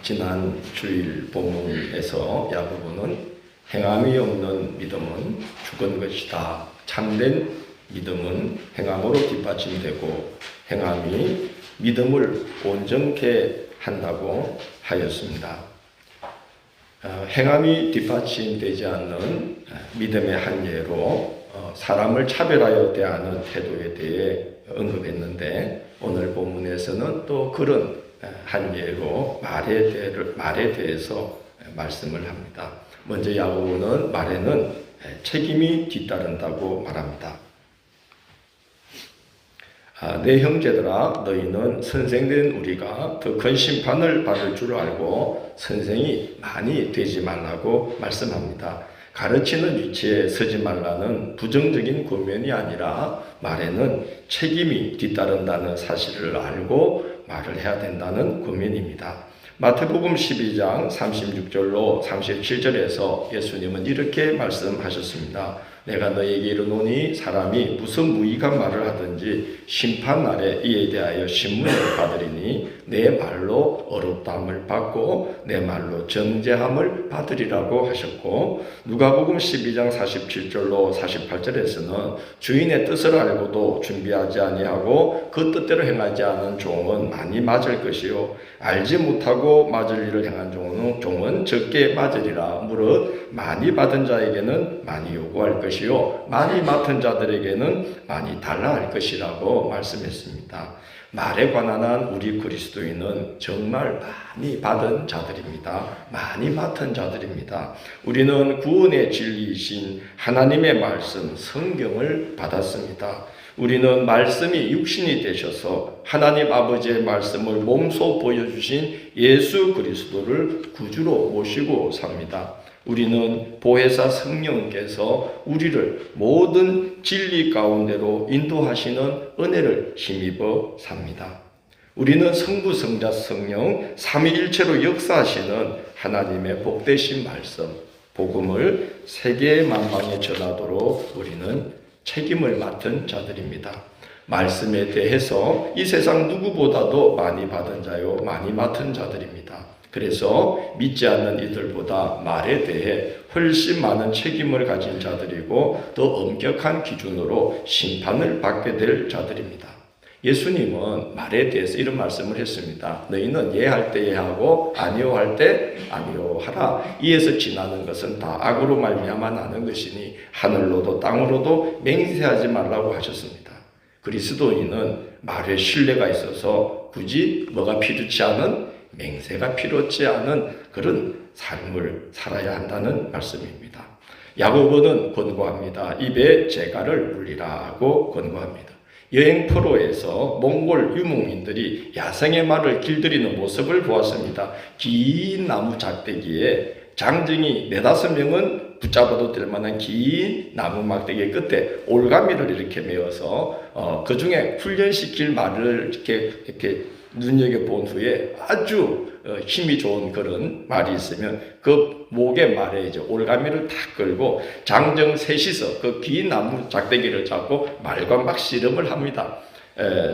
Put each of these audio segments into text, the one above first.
지난 주일 본문에서 야고보는 행함이 없는 믿음은 죽은 것이다. 참된 믿음은 행함으로 뒷받침되고 행함이 믿음을 온전케 한다고 하였습니다. 행함이 뒷받침되지 않는 믿음의 한 예로 사람을 차별하여 대하는 태도에 대해 언급했는데, 오늘 본문에서는 또 그런 한 예로 말에 대해서 말씀을 합니다. 먼저 야고보는 말에는 책임이 뒤따른다고 말합니다. 내 형제들아, 너희는 선생된 우리가 더 큰 심판을 받을 줄 알고 선생이 많이 되지 말라고 말씀합니다. 가르치는 위치에 서지 말라는 부정적인 권면이 아니라 말에는 책임이 뒤따른다는 사실을 알고 말을 해야 된다는 권면입니다. 마태복음 12장 36절로 37절에서 예수님은 이렇게 말씀하셨습니다. 내가 너에게 이르노니 사람이 무슨 무익한 말을 하든지 심판날에 이에 대하여 신문을 받으리니 내 말로 어렵다함을 받고 내 말로 정죄함을 받으리라고 하셨고, 누가복음 12장 47절로 48절에서는 주인의 뜻을 알고도 준비하지 아니하고 그 뜻대로 행하지 않은 종은 많이 맞을 것이요 알지 못하고 맞을 일을 행한 종은 적게 맞으리라. 무릇 많이 받은 자에게는 많이 요구할 것이요 많이 맡은 자들에게는 많이 달라 할 것이라고 말씀했습니다. 말에 관한 한 우리 그리스도인은 정말 많이 받은 자들입니다. 많이 맡은 자들입니다. 우리는 구원의 진리이신 하나님의 말씀, 성경을 받았습니다. 우리는 말씀이 육신이 되셔서 하나님 아버지의 말씀을 몸소 보여주신 예수 그리스도를 구주로 모시고 삽니다. 우리는 보혜사 성령께서 우리를 모든 진리 가운데로 인도하시는 은혜를 힘입어 삽니다. 우리는 성부, 성자, 성령 삼위일체로 역사하시는 하나님의 복되신 말씀, 복음을 세계 만방에 전하도록 우리는 책임을 맡은 자들입니다. 말씀에 대해서 이 세상 누구보다도 많이 받은 자요 많이 맡은 자들입니다. 그래서 믿지 않는 이들보다 말에 대해 훨씬 많은 책임을 가진 자들이고 더 엄격한 기준으로 심판을 받게 될 자들입니다. 예수님은 말에 대해서 이런 말씀을 했습니다. 너희는 예할 때 예하고 아니요 할 때 아니요 하라. 이에서 지나는 것은 다 악으로 말미암아 나는 것이니 하늘로도 땅으로도 맹세하지 말라고 하셨습니다. 그리스도인은 말에 신뢰가 있어서 굳이 뭐가 필요치 않은 맹세가 필요치 않은 그런 삶을 살아야 한다는 말씀입니다. 야고보는 권고합니다. 입에 재갈을 물리라고 권고합니다. 여행 프로에서 몽골 유목민들이 야생의 말을 길들이는 모습을 보았습니다. 긴 나무 작대기에 장정이 4-5명은 붙잡아도 될 만한 긴 나무 막대기 끝에 올가미를 이렇게 메어서 그 중에 훈련시킬 말을 이렇게 눈여겨본 후에 아주 힘이 좋은 그런 말이 있으면 그 목의 말에 이제 올가미를 탁 걸고 장정 셋이서 그 긴 나무 작대기를 잡고 말과 막 씨름을 합니다.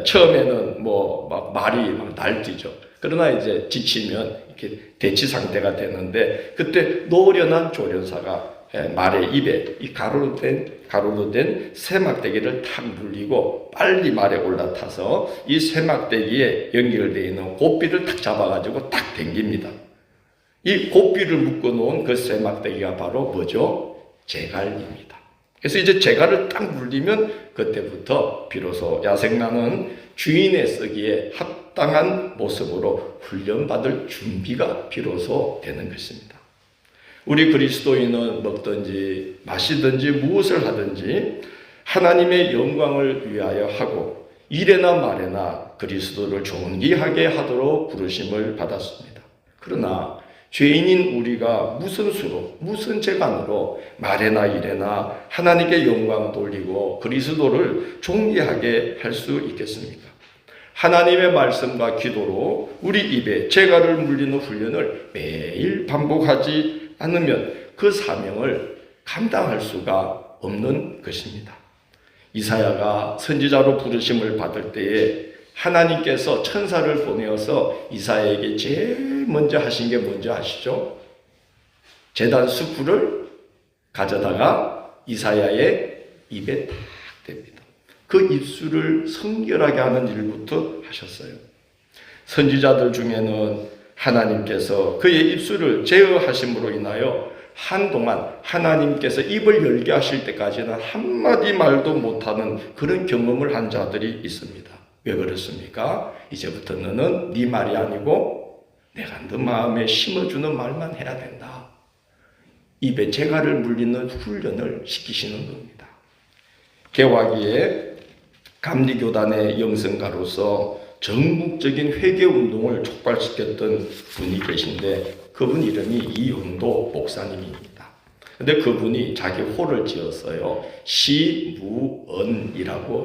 처음에는 막 말이 막 날뛰죠. 그러나 이제 지치면 이렇게 대치 상태가 되는데, 그때 노련한 조련사가 말의 입에 이 가로로 된 쇠막대기를 탁 물리고 빨리 말에 올라타서 이 쇠막대기에 연결되어 있는 고삐를 탁 잡아가지고 탁 당깁니다. 이 고삐를 묶어 놓은 그 쇠막대기가 바로 뭐죠? 재갈입니다. 그래서 이제 재갈을 딱 물리면 그때부터 비로소 야생나는 주인의 쓰기에 합당한 모습으로 훈련받을 준비가 비로소 되는 것입니다. 우리 그리스도인은 먹든지 마시든지 무엇을 하든지 하나님의 영광을 위하여 하고 일에나 말에나 그리스도를 존귀하게 하도록 부르심을 받았습니다. 그러나 죄인인 우리가 무슨 수로, 무슨 재간으로 말에나 일에나 하나님께 영광 돌리고 그리스도를 존귀하게 할 수 있겠습니까? 하나님의 말씀과 기도로 우리 입에 재갈을 물리는 훈련을 매일 반복하지 않으면 그 사명을 감당할 수가 없는 것입니다. 이사야가 선지자로 부르심을 받을 때에 하나님께서 천사를 보내어서 이사야에게 제일 먼저 하신 게 뭔지 아시죠? 제단 수풀을 가져다가 이사야의 입에 탁 댑니다. 그 입술을 성결하게 하는 일부터 하셨어요. 선지자들 중에는 하나님께서 그의 입술을 제어하심으로 인하여 한동안 하나님께서 입을 열게 하실 때까지는 한마디 말도 못하는 그런 경험을 한 자들이 있습니다. 왜 그렇습니까? 이제부터 너는 네 말이 아니고 내가 너 마음에 심어주는 말만 해야 된다. 입에 재갈을 물리는 훈련을 시키시는 겁니다. 개화기에 감리교단의 영성가로서 전국적인 회개운동을 촉발시켰던 분이 계신데 그분 이름이 이은도 목사님입니다. 근데 그분이 자기 호를 지었어요. 시무언이라고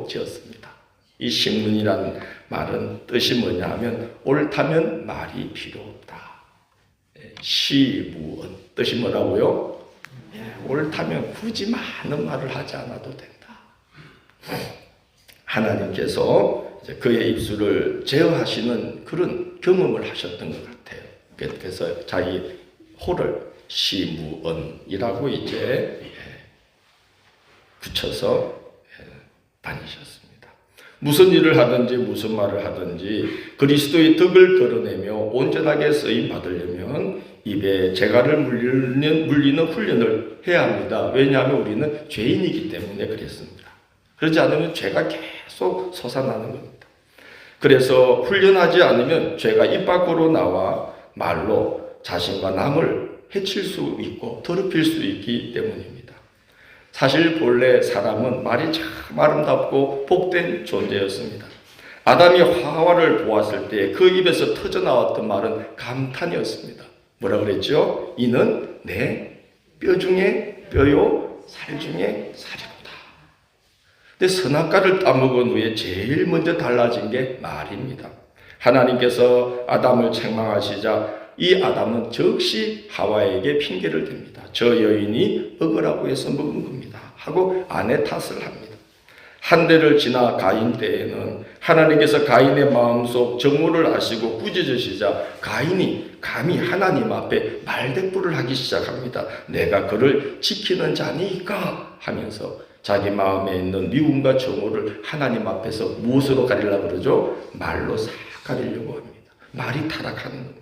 지었습니다. 이 시문이라는 말은 뜻이 뭐냐 하면 옳다면 말이 필요 없다. 시무언 뜻이 뭐라고요? 옳다면 굳이 많은 말을 하지 않아도 된다. 하나님께서 그의 입술을 제어하시는 그런 경험을 하셨던 것 같아요. 그래서 자기 호를 시무언이라고 이제 붙여서 다니셨습니다. 무슨 일을 하든지 무슨 말을 하든지 그리스도의 덕을 드러내며 온전하게 쓰임 받으려면 입에 재갈을 물리는 훈련을 해야 합니다. 왜냐하면 우리는 죄인이기 때문에 그랬습니다. 그렇지 않으면 죄가 계속 솟아나는 겁니다. 그래서 훈련하지 않으면 죄가 입 밖으로 나와 말로 자신과 남을 해칠 수 있고 더럽힐 수 있기 때문입니다. 사실 본래 사람은 말이 참 아름답고 복된 존재였습니다. 아담이 하와를 보았을 때 그 입에서 터져나왔던 말은 감탄이었습니다. 뭐라 그랬죠? 이는 내 뼈 중에 뼈요 살 중에 살이로다. 근데 선악과를 따먹은 후에 제일 먼저 달라진 게 말입니다. 하나님께서 아담을 책망하시자 이 아담은 즉시 하와에게 핑계를 댑니다. 저 여인이 먹으라고 해서 먹은 겁니다. 하고 아내 탓을 합니다. 한 대를 지나 가인 때에는 하나님께서 가인의 마음속 정오를 아시고 꾸짖으시자 가인이 감히 하나님 앞에 말대꾸를 하기 시작합니다. 내가 그를 지키는 자니까 하면서 자기 마음에 있는 미움과 정오를 하나님 앞에서 무엇으로 가리려고 그러죠? 말로 싹 가리려고 합니다. 말이 타락하는 겁니다.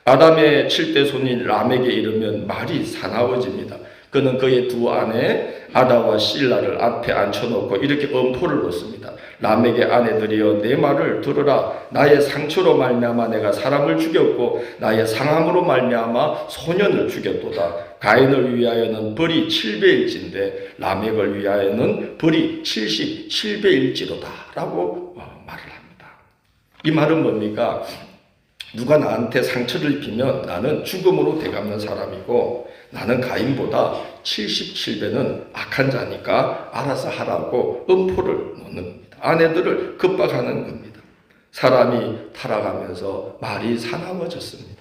아담의 7대 손인 람에게 이르면 말이 사나워집니다. 그는 그의 두 아내 아다와 실라를 앞에 앉혀놓고 이렇게 엄포를 놓습니다. 람에게 아내들이여 내 말을 들으라. 나의 상처로 말미암아 내가 사람을 죽였고 나의 상함으로 말미암아 소년을 죽였도다. 가인을 위하여는 벌이 7배일진데 라멕을 위하여는 벌이 77배일지로다 라고 말을 합니다. 이 말은 뭡니까? 누가 나한테 상처를 입히면 나는 죽음으로 되갚는 사람이고 나는 가인보다 77배는 악한 자니까 알아서 하라고 엄포를 놓는 겁니다. 아내들을 급박하는 겁니다. 사람이 타락하면서 말이 사나워졌습니다.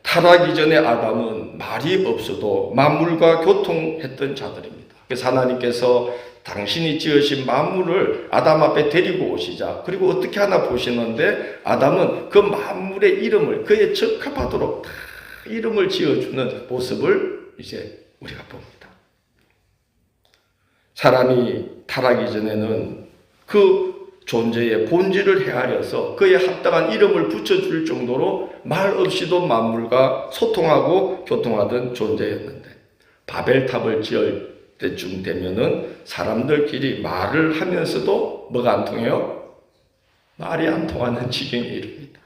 타락 이전의 아담은 말이 없어도 만물과 교통했던 자들입니다. 그래서 하나님께서 당신이 지으신 만물을 아담 앞에 데리고 오시자. 그리고 어떻게 하나 보시는데 아담은 그 만물의 이름을 그에 적합하도록 다 이름을 지어주는 모습을 이제 우리가 봅니다. 사람이 타락 이전에는 그 존재의 본질을 헤아려서 그에 합당한 이름을 붙여줄 정도로 말 없이도 만물과 소통하고 교통하던 존재였는데 바벨탑을 지을 때쯤 되면은 사람들끼리 말을 하면서도 뭐가 안 통해요? 말이 안 통하는 지경에 이릅니다.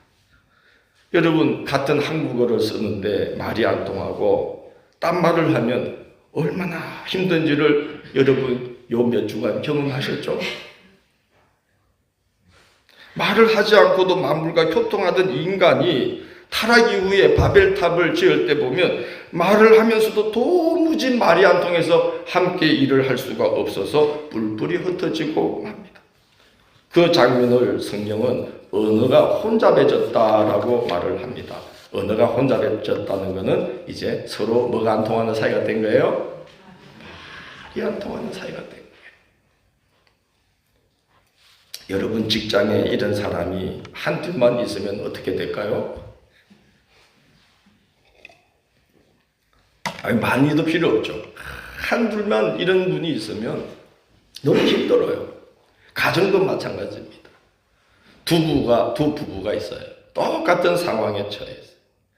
여러분 같은 한국어를 쓰는데 말이 안 통하고 딴 말을 하면 얼마나 힘든지를 여러분 요 몇 주간 경험하셨죠? 말을 하지 않고도 만물과 교통하던 인간이 타락 이후에 바벨탑을 지을 때 보면 말을 하면서도 도무지 말이 안 통해서 함께 일을 할 수가 없어서 뿔뿔이 흩어지고 맙니다. 그 장면을 성경은 언어가 혼잡해졌다라고 말을 합니다. 언어가 혼잡해졌다는 것은 이제 서로 뭐가 안 통하는 사이가 된 거예요? 말이 안 통하는 사이가 된 거예요. 여러분 직장에 이런 사람이 한둘만 있으면 어떻게 될까요? 아니, 많이도 필요 없죠. 한둘만 이런 분이 있으면 너무 힘들어요. 가정도 마찬가지입니다. 두 부부가 있어요. 똑같은 상황에 처해서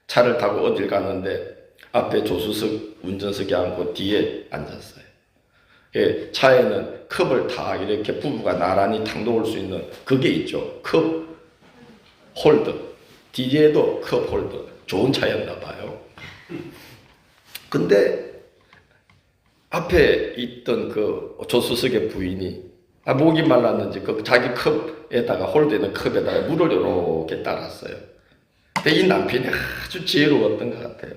차를 타고 어딜 가는데 앞에 조수석 운전석에 앉고 뒤에 앉았어요. 예, 차에는 컵을 다 이렇게 부부가 나란히 탁 놓을 수 있는 그게 있죠. 컵 홀더. 뒤에도 컵 홀더. 좋은 차였나 봐요. 근데 앞에 있던 그 조수석의 부인이 목이 말랐는지 그 자기 컵에다가 홀더에 있는 컵에다가 물을 이렇게 따랐어요. 근데 이 남편이 아주 지혜로웠던 것 같아요.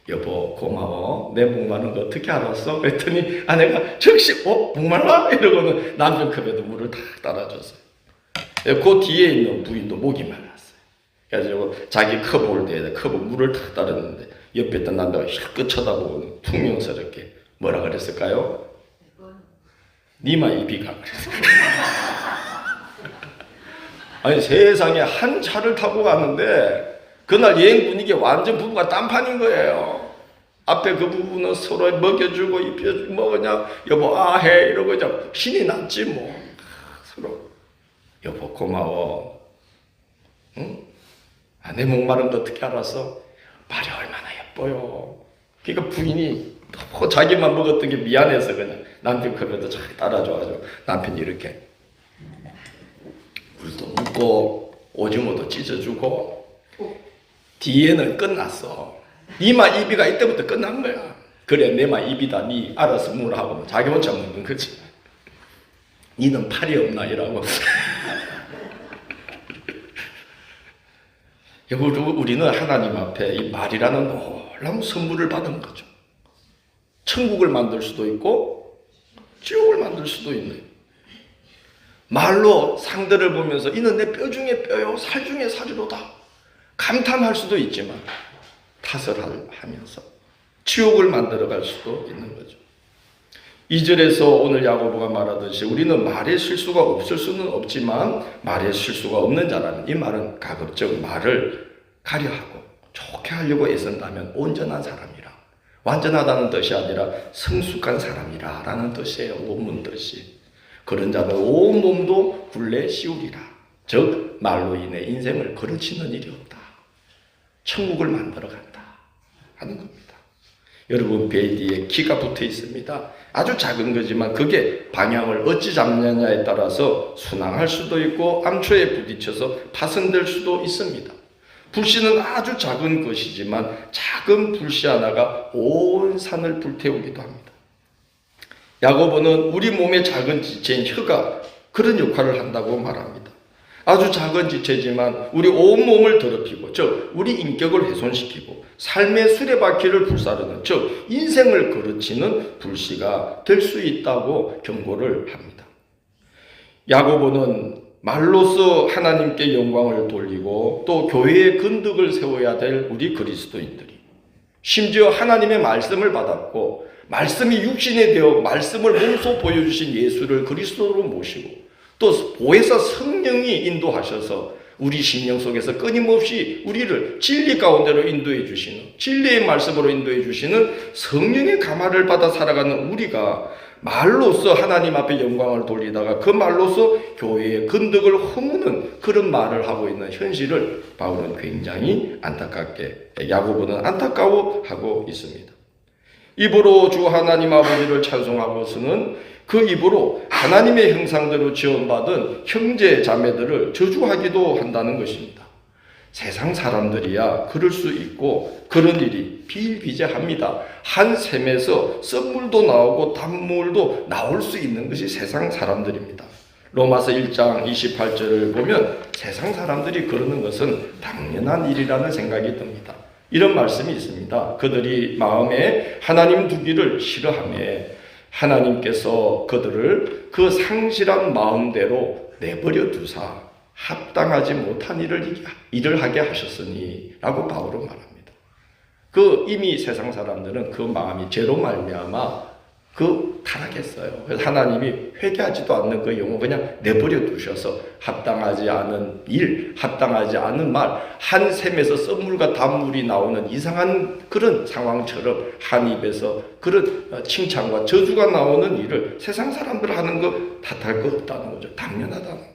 여보 고마워. 내 목마른 거 어떻게 알았어? 그랬더니 아내가 즉시 목말라? 이러고는 남편 컵에도 물을 다 따라줬어요. 그 뒤에 있는 부인도 목이 말랐어요. 그래서 자기 컵 홀더에 컵에 물을 다 따랐는데 옆에 있던 남자가 힐끗 쳐다보고 퉁명스럽게 뭐라 그랬을까요? 니마 이비가 그랬어요. 아니 세상에 한 차를 타고 가는데 그날 여행 분위기 완전 부부가 딴판인 거예요. 앞에 그 부부는 서로 먹여주고 입혀주고 뭐 그냥 여보 해 이러고 그냥 신이 났지 뭐. 서로 여보 고마워. 응? 내 목마른 거 어떻게 알았어? 말이 얼마나 예뻐요. 그러니까 부인이 너무 자기만 먹었던 게 미안해서 그냥 남편 컵에도 잘 따라줘가지고 남편이 이렇게 굴도 먹고 오징어도 찢어주고 뒤에는 끝났어. 니마 이비가 이때부터 끝난 거야. 그래 내마 이비다 니 알아서 물하고 자기 혼자 먹는 거지. 니는 팔이 없나 이라고. 우리는 하나님 앞에 이 말이라는 놀라운 선물을 받은 거죠. 천국을 만들 수도 있고 지옥을 만들 수도 있는 말로 상대를 보면서 이는 내 뼈 중에 뼈요 살 중에 살이로다 감탄할 수도 있지만 탓을 하면서 지옥을 만들어갈 수도 있는 거죠. 2절에서 오늘 야고보가 말하듯이 우리는 말의 실수가 없을 수는 없지만 말의 실수가 없는 자라면 이 말은 가급적 말을 가려하고 좋게 하려고 애쓴다면 온전한 사람이라 완전하다는 뜻이 아니라 성숙한 사람이라 라는 뜻이에요. 원문 뜻이. 그런 자는 온 몸도 굴레 씌우리라. 즉 말로 인해 인생을 거르치는 일이 없다. 천국을 만들어 간다 하는 겁니다. 여러분 배 뒤에 키가 붙어 있습니다. 아주 작은 거지만 그게 방향을 어찌 잡느냐에 따라서 순항할 수도 있고 암초에 부딪혀서 파손될 수도 있습니다. 불씨는 아주 작은 것이지만 작은 불씨 하나가 온 산을 불태우기도 합니다. 야고보는 우리 몸의 작은 지체인 혀가 그런 역할을 한다고 말합니다. 아주 작은 지체지만 우리 온몸을 더럽히고 즉 우리 인격을 훼손시키고 삶의 수레바퀴를 불사르는 즉 인생을 거르치는 불씨가 될 수 있다고 경고를 합니다. 야고보는 말로써 하나님께 영광을 돌리고 또 교회의 근덕을 세워야 될 우리 그리스도인들이 심지어 하나님의 말씀을 받았고 말씀이 육신이 되어 말씀을 몸소 보여주신 예수를 그리스도로 모시고 또 보혜사 성령이 인도하셔서 우리 심령 속에서 끊임없이 우리를 진리 가운데로 인도해 주시는 진리의 말씀으로 인도해 주시는 성령의 감화를 받아 살아가는 우리가 말로써 하나님 앞에 영광을 돌리다가 그 말로써 교회의 근덕을 허무는 그런 말을 하고 있는 현실을 바울은 굉장히 안타깝게 야고보는 안타까워하고 있습니다. 입으로 주 하나님 아버지를 찬송하고서는 그 입으로 하나님의 형상대로 지원받은 형제 자매들을 저주하기도 한다는 것입니다. 세상 사람들이야 그럴 수 있고 그런 일이 비일비재합니다. 한 샘에서 썩물도 나오고 단물도 나올 수 있는 것이 세상 사람들입니다. 로마서 1장 28절을 보면 세상 사람들이 그러는 것은 당연한 일이라는 생각이 듭니다. 이런 말씀이 있습니다. 그들이 마음에 하나님 두기를 싫어하며 하나님께서 그들을 그 상실한 마음대로 내버려 두사 합당하지 못한 일을 하게 하셨으니 라고 바울은 말합니다. 그 이미 세상 사람들은 그 마음이 죄로 말미암아 타락했어요. 그래서 하나님이 회개하지도 않는 그 영혼 그냥 내버려 두셔서 합당하지 않은 일, 합당하지 않은 말, 한 샘에서 썰물과 단물이 나오는 이상한 그런 상황처럼 한 입에서 그런 칭찬과 저주가 나오는 일을 세상 사람들 하는 거 탓할 거 없다는 거죠. 당연하다는 거죠.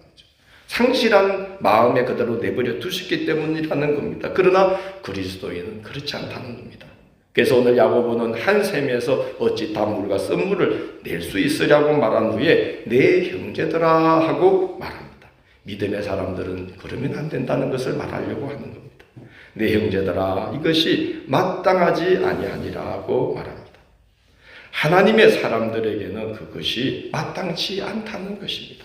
상실한 마음에 그대로 내버려 두셨기 때문이라는 겁니다. 그러나 그리스도인은 그렇지 않다는 겁니다. 그래서 오늘 야고보는 한 샘에서 어찌 단물과 썰물을 낼 수 있으려고 말한 후에 내 형제들아 하고 말합니다. 믿음의 사람들은 그러면 안 된다는 것을 말하려고 하는 겁니다. 내 형제들아 이것이 마땅하지 아니하니라고 말합니다. 하나님의 사람들에게는 그것이 마땅치 않다는 것입니다.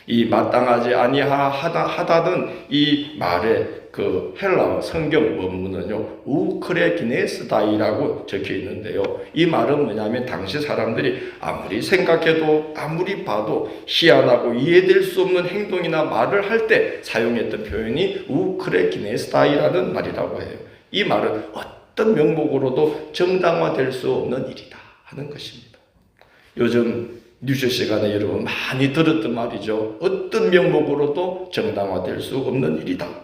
이 마땅하지 아니하다는 이 말에 그 헬라어 성경 원문은요 우크레기네스다이라고 적혀 있는데요. 이 말은 뭐냐면 당시 사람들이 아무리 생각해도 아무리 봐도 희한하고 이해될 수 없는 행동이나 말을 할 때 사용했던 표현이 우크레기네스다이라는 말이라고 해요. 이 말은 어떤 명목으로도 정당화될 수 없는 일이다 하는 것입니다. 요즘 뉴스 시간에 여러분 많이 들었던 말이죠. 어떤 명목으로도 정당화될 수 없는 일이다.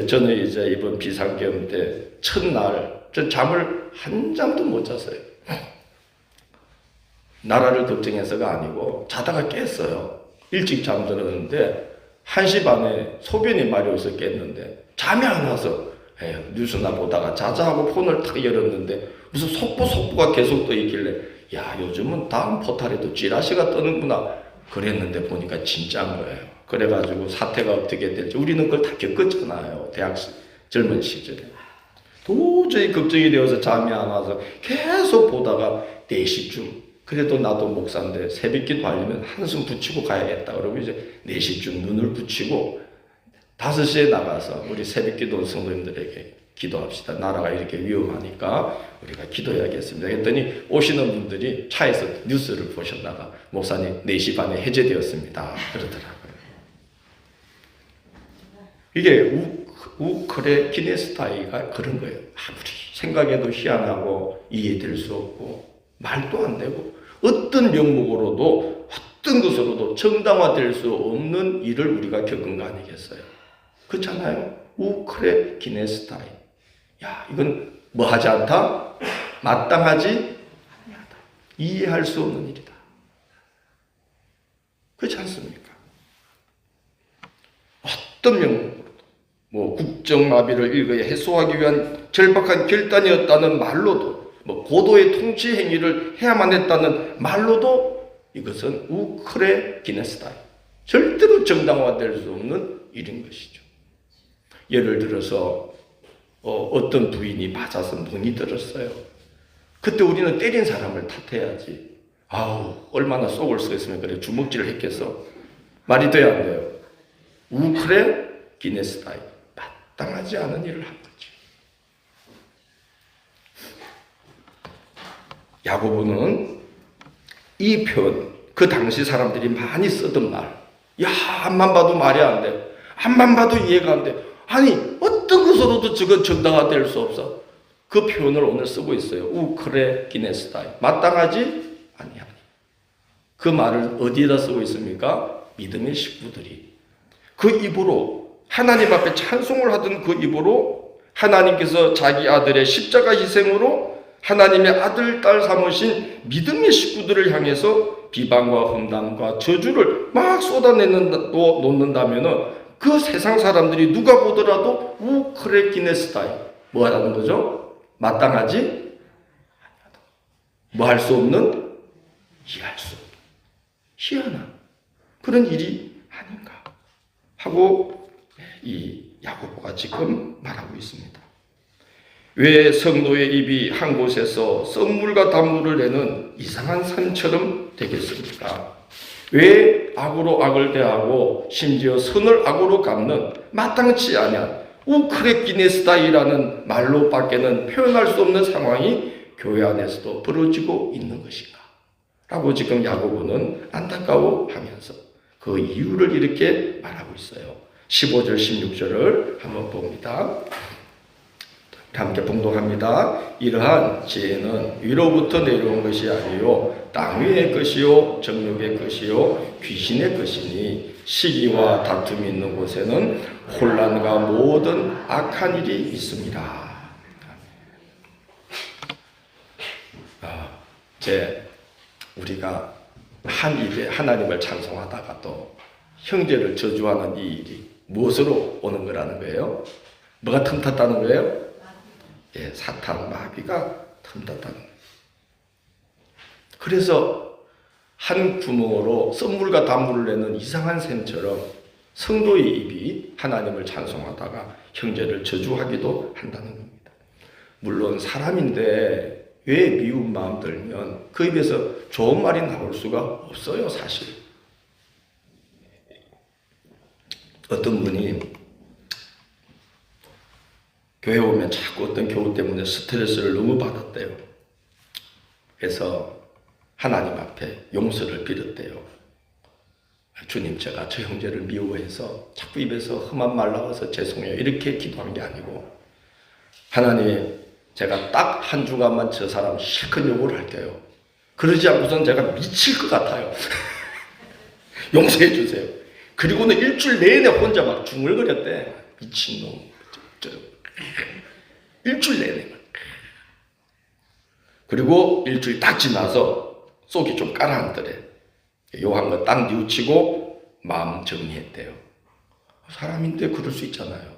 저는 이제 이번 비상계엄 때 첫날 전 잠을 한 잠도 못 잤어요. 나라를 걱정해서가 아니고 자다가 깼어요. 일찍 잠들었는데 1시 반에 소변이 마려워서 깼는데 잠이 안 와서 뉴스나 보다가 자자 하고 폰을 탁 열었는데 무슨 속보가 계속 떠 있길래 야 요즘은 다음 포탈에도 찌라시가 뜨는구나 그랬는데 보니까 진짜인 거예요. 그래가지고 사태가 어떻게 될지 우리는 그걸 다 겪었잖아요. 대학 젊은 시절에. 도저히 걱정이 되어서 잠이 안 와서 계속 보다가 4시쯤 그래도 나도 목사인데 새벽기도 하려면 한숨 붙이고 가야겠다. 그러고 이제 4시쯤 눈을 붙이고 5시에 나가서 우리 새벽기도 성도님들에게 기도합시다. 나라가 이렇게 위험하니까 우리가 기도해야겠습니다. 그랬더니 오시는 분들이 차에서 뉴스를 보셨다가 목사님 4시 반에 해제되었습니다. 그러더라고요. 이게 우크레기네스다이가 그런 거예요. 아무리 생각해도 희한하고 이해될 수 없고 말도 안 되고 어떤 명목으로도 어떤 것으로도 정당화될 수 없는 일을 우리가 겪은 거 아니겠어요? 그렇잖아요. 우크레기네스다이. 야, 이건 뭐 하지 않다? 마땅하지 아니하다. 이해할 수 없는 일이다. 그렇지 않습니까? 어떤 명목으로도 국정마비를 일거에 해소하기 위한 절박한 결단이었다는 말로도 고도의 통치 행위를 해야만 했다는 말로도 이것은 우크레기네스다이. 절대로 정당화될 수 없는 일인 것이죠. 예를 들어서 어떤 부인이 맞아서 눈이 들었어요. 그때 우리는 때린 사람을 탓해야지. 아우 얼마나 속을 쓰겠으면 그래 주먹질을 했겠어. 말이 돼야 안 돼요. 우크레기네스다이. 마땅하지 않은 일을 한 거지. 야고보는 이 표현, 그 당시 사람들이 많이 쓰던 말, 야 앞만 봐도 말이 안 돼. 앞만 봐도 이해가 안 돼. 아니 어떤 것으로도 저건 정당화될 수 없어. 그 표현을 오늘 쓰고 있어요. 우크레기네스다이. 마땅하지 아니하니. 그 말을 어디에다 쓰고 있습니까? 믿음의 식구들이 그 입으로 하나님 앞에 찬송을 하던 그 입으로 하나님께서 자기 아들의 십자가 희생으로 하나님의 아들, 딸 삼으신 믿음의 식구들을 향해서 비방과 험담과 저주를 막 쏟아놓는다면 그 세상 사람들이 누가 보더라도 우크레기네스다이. 뭐 하라는 거죠? 마땅하지 아니하다. 뭐 할 수 없는? 이해할 수 없는 희한한 그런 일이 아닌가 하고 이 야고보가 지금 말하고 있습니다. 왜 성도의 입이 한 곳에서 썩물과 단물을 내는 이상한 산처럼 되겠습니까? 왜 악으로 악을 대하고 심지어 선을 악으로 갚는 마땅치 아니한 우크레기네스다이라는 말로밖에는 표현할 수 없는 상황이 교회 안에서도 벌어지고 있는 것인가? 라고 지금 야고보는 안타까워하면서 그 이유를 이렇게 말하고 있어요. 15절, 16절을 한번 봅니다. 함께 봉독합니다. 이러한 지혜는 위로부터 내려온 것이 아니요 땅 위의 것이요 정욕의 것이요 귀신의 것이니 시기와 다툼이 있는 곳에는 혼란과 모든 악한 일이 있습니다. 우리가 한 입에 하나님을 찬송하다가 또 형제를 저주하는 이 일이 무엇으로 오는 거라는 거예요? 뭐가 틈탔다는 거예요? 예, 사탄 마귀가 틈탔다는 거예요. 그래서 한 구멍으로 썬물과 단물을 내는 이상한 셈처럼 성도의 입이 하나님을 찬송하다가 형제를 저주하기도 한다는 겁니다. 물론 사람인데 왜 미운 마음 들면 그 입에서 좋은 말이 나올 수가 없어요, 사실. 어떤 분이 교회 오면 자꾸 어떤 교우 때문에 스트레스를 너무 받았대요. 그래서 하나님 앞에 용서를 빌었대요. 주님, 제가 저 형제를 미워해서 자꾸 입에서 험한 말 나와서 죄송해요. 이렇게 기도한 게 아니고, 하나님, 제가 딱 한 주간만 저 사람 실컷 욕을 할게요. 그러지 않고선 제가 미칠 것 같아요. 용서해 주세요. 그리고는 일주일 내내 혼자 막 중얼거렸대. 미친놈. 일주일 내내. 그리고 일주일 딱 지나서 속이 좀 가라앉더래. 요한 거 딱 뉘우치고 마음 정리했대요. 사람인데 그럴 수 있잖아요.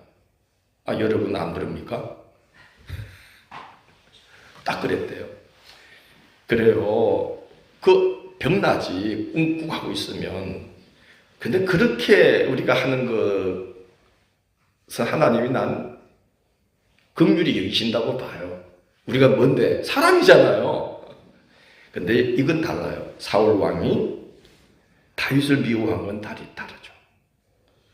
여러분 안 그럽니까? 딱 그랬대요. 그래요. 그 병나지 웅꾹하고 있으면. 근데 그렇게 우리가 하는 것은 하나님이 난 긍휼히 여기신다고 봐요. 우리가 뭔데? 사람이잖아요. 근데 이건 달라요. 사울 왕이 다윗을 미워한 건 다르죠.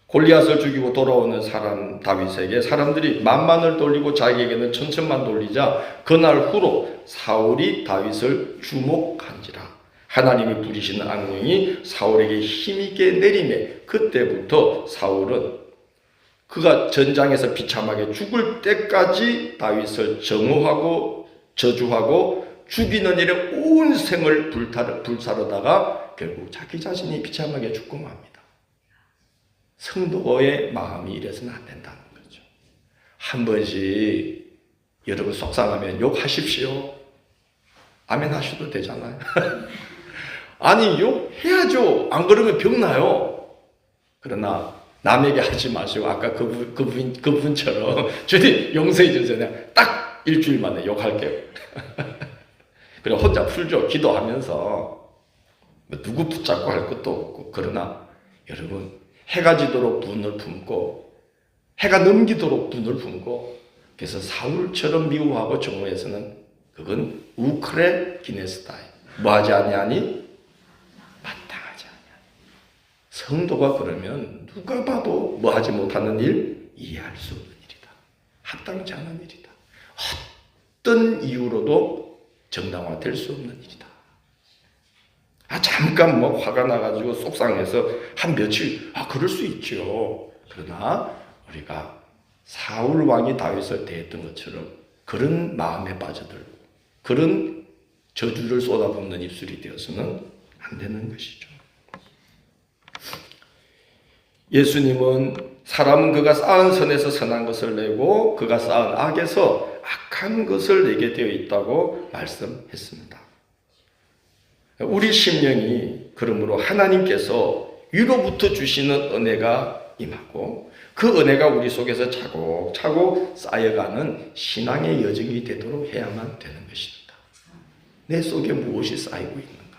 골리앗을 죽이고 돌아오는 사람 다윗에게 사람들이 만만을 돌리고 자기에게는 천천만 돌리자 그날 후로 사울이 다윗을 주목한지라. 하나님이 부리시는 악령이 사울에게 힘있게 내림에 그때부터 사울은 그가 전장에서 비참하게 죽을 때까지 다윗을 정오하고 저주하고 죽이는 일에 온 생을 불사르다가 결국 자기 자신이 비참하게 죽고 맙니다. 성도의 마음이 이래서는 안 된다는 거죠. 한 번씩 여러분 속상하면 욕하십시오. 아멘 하셔도 되잖아요. 아니 욕해야죠. 안 그러면 병나요. 그러나 남에게 하지 마시고 아까 그분처럼 주님 용서해 주세요. 딱 일주일 만에 욕할게요. 그래 혼자 풀죠. 기도하면서 누구 붙잡고 할 것도 없고. 그러나 여러분 해가 지도록 분을 품고 해가 넘기도록 분을 품고 그래서 사울처럼 미워하고 정오해서는 그건 우크레 기네스타이 뭐하지 아니하니 마땅하지 아니하니. 성도가 그러면 누가 봐도 뭐하지 못하는 일 이해할 수 없는 일이다. 합당치 않은 일이다. 어떤 이유로도 정당화될 수 없는 일이다. 잠깐 화가 나가지고 속상해서 한 며칠 그럴 수 있죠. 그러나 우리가 사울 왕이 다윗을 대했던 것처럼 그런 마음에 빠져들고 그런 저주를 쏟아붓는 입술이 되어서는 안 되는 것이죠. 예수님은 사람은 그가 쌓은 선에서 선한 것을 내고 그가 쌓은 악에서 악한 것을 내게 되어 있다고 말씀했습니다. 우리 심령이 그러므로 하나님께서 위로부터 주시는 은혜가 임하고 그 은혜가 우리 속에서 차곡차곡 쌓여가는 신앙의 여정이 되도록 해야만 되는 것입니다. 내 속에 무엇이 쌓이고 있는가?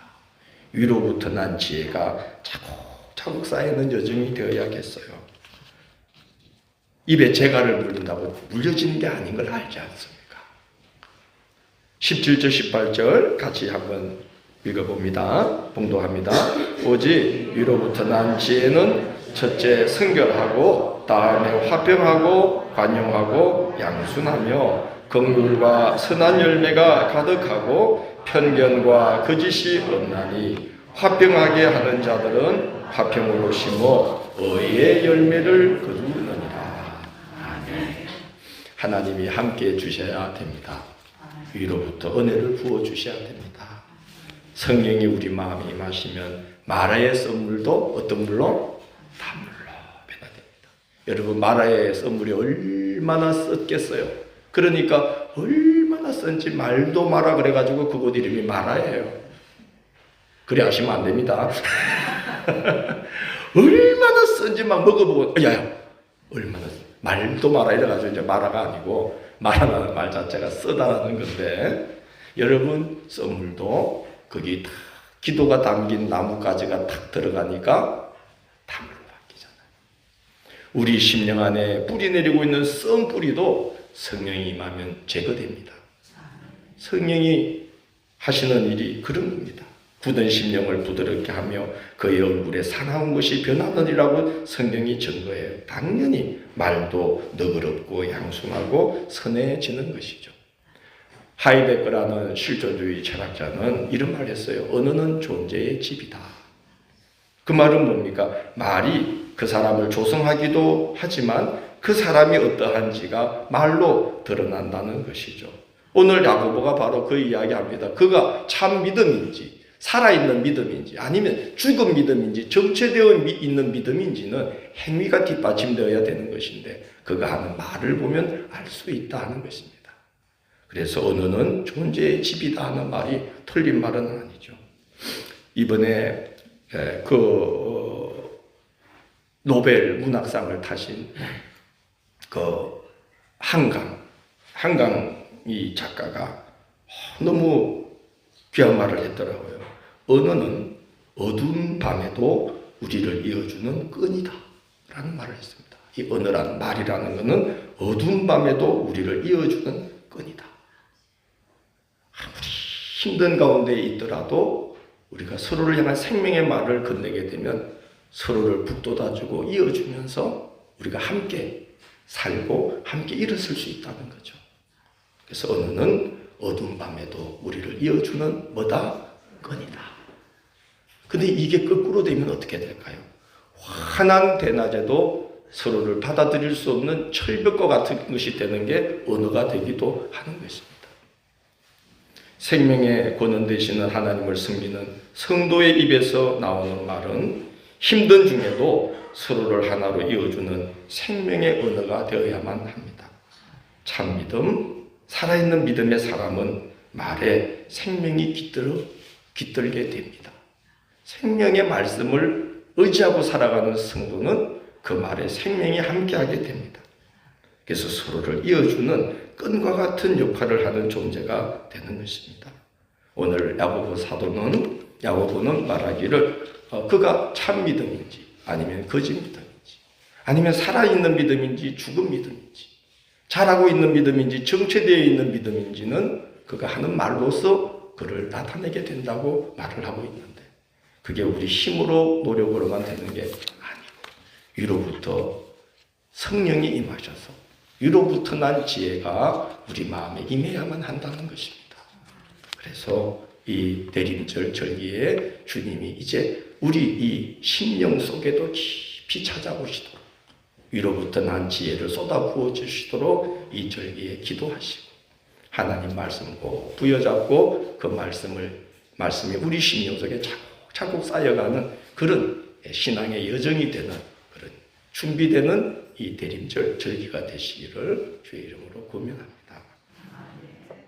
위로부터 난 지혜가 차곡차곡 쌓이는 여정이 되어야겠어요. 입에 재갈을 물린다고 물려지는 게 아닌 걸 알지 않습니까? 17절 18절 같이 한번 읽어봅니다. 봉독합니다. 오직 위로부터 난 지혜는 첫째 성결하고 다음에 화평하고 관용하고 양순하며 긍휼과 선한 열매가 가득하고 편견과 거짓이 없나니 화평하게 하는 자들은 화평으로 심어 의의 열매를 거두느니라. 아멘. 하나님이 함께 해주셔야 됩니다. 위로부터 은혜를 부어주셔야 됩니다. 성령이 우리 마음에 임하시면 마라의 썬물도 어떤 물로? 단물로 변화됩니다. 여러분, 마라의 썬물이 얼마나 썼겠어요? 그러니까 얼마나 쓴지 말도 마라 그래가지고 그곳 이름이 마라예요. 그래 하시면 안 됩니다. 얼마나 쓴지 막 먹어보고 야야 얼마나 말도 마라 이래가지고 이제 마라가 아니고 마라라는 말 자체가 쓰다라는 건데, 여러분 썬물도 거기 다 기도가 담긴 나뭇가지가 탁 들어가니까 단물로 바뀌잖아요. 우리 심령 안에 뿌리 내리고 있는 썬 뿌리도 성령이 임하면 제거됩니다. 성령이 하시는 일이 그런 겁니다. 굳은 심령을 부드럽게 하며 그의 얼굴에 사나운 것이 변하느니라고 성경이 증거해요. 당연히 말도 너그럽고 양순하고 선해지는 것이죠. 하이데거라는 실존주의 철학자는 이런 말을 했어요. 언어는 존재의 집이다. 그 말은 뭡니까? 말이 그 사람을 조성하기도 하지만 그 사람이 어떠한지가 말로 드러난다는 것이죠. 오늘 야고보가 바로 그 이야기합니다. 그가 참 믿음인지 살아있는 믿음인지 아니면 죽은 믿음인지 정체되어 있는 믿음인지는 행위가 뒷받침되어야 되는 것인데 그가 하는 말을 보면 알 수 있다 하는 것입니다. 그래서 언어는 존재의 집이다 하는 말이 틀린 말은 아니죠. 이번에 그 노벨 문학상을 타신 그 한강 이 작가가 너무 귀한 말을 했더라고요. 언어는 어두운 밤에도 우리를 이어주는 끈이다 라는 말을 했습니다. 이 언어라는 말이라는 것은 어두운 밤에도 우리를 이어주는 끈이다. 아무리 힘든 가운데 있더라도 우리가 서로를 향한 생명의 말을 건네게 되면 서로를 북돋아주고 이어주면서 우리가 함께 살고 함께 일어설 수 있다는 거죠. 그래서 언어는 어두운 밤에도 우리를 이어주는 뭐다? 끈이다. 근데 이게 거꾸로 되면 어떻게 될까요? 환한 대낮에도 서로를 받아들일 수 없는 철벽과 같은 것이 되는 게 언어가 되기도 하는 것입니다. 생명의 권원 되시는 하나님을 섬기는 성도의 입에서 나오는 말은 힘든 중에도 서로를 하나로 이어주는 생명의 언어가 되어야만 합니다. 참 믿음, 살아있는 믿음의 사람은 말에 생명이 깃들게 됩니다. 생명의 말씀을 의지하고 살아가는 성도는 그 말에 생명이 함께하게 됩니다. 그래서 서로를 이어주는 끈과 같은 역할을 하는 존재가 되는 것입니다. 오늘 야고보는 말하기를 그가 참 믿음인지 아니면 거짓 믿음인지 아니면 살아있는 믿음인지 죽은 믿음인지 잘하고 있는 믿음인지 정체되어 있는 믿음인지는 그가 하는 말로서 그를 나타내게 된다고 말을 하고 있는데 그게 우리 힘으로 노력으로만 되는 게 아니고 위로부터 성령이 임하셔서 위로부터 난 지혜가 우리 마음에 임해야만 한다는 것입니다. 그래서 이 대림절 절기에 주님이 이제 우리 이 심령 속에도 깊이 찾아오시도록 위로부터 난 지혜를 쏟아부어 주시도록 이 절기에 기도하시고 하나님 말씀 꼭 부여잡고 그 말씀이 우리 심령 속에 차곡차곡 쌓여가는 그런 신앙의 여정이 되는 그런 준비되는 이 대림절 절기가 되시기를 주의 이름으로 고면합니다.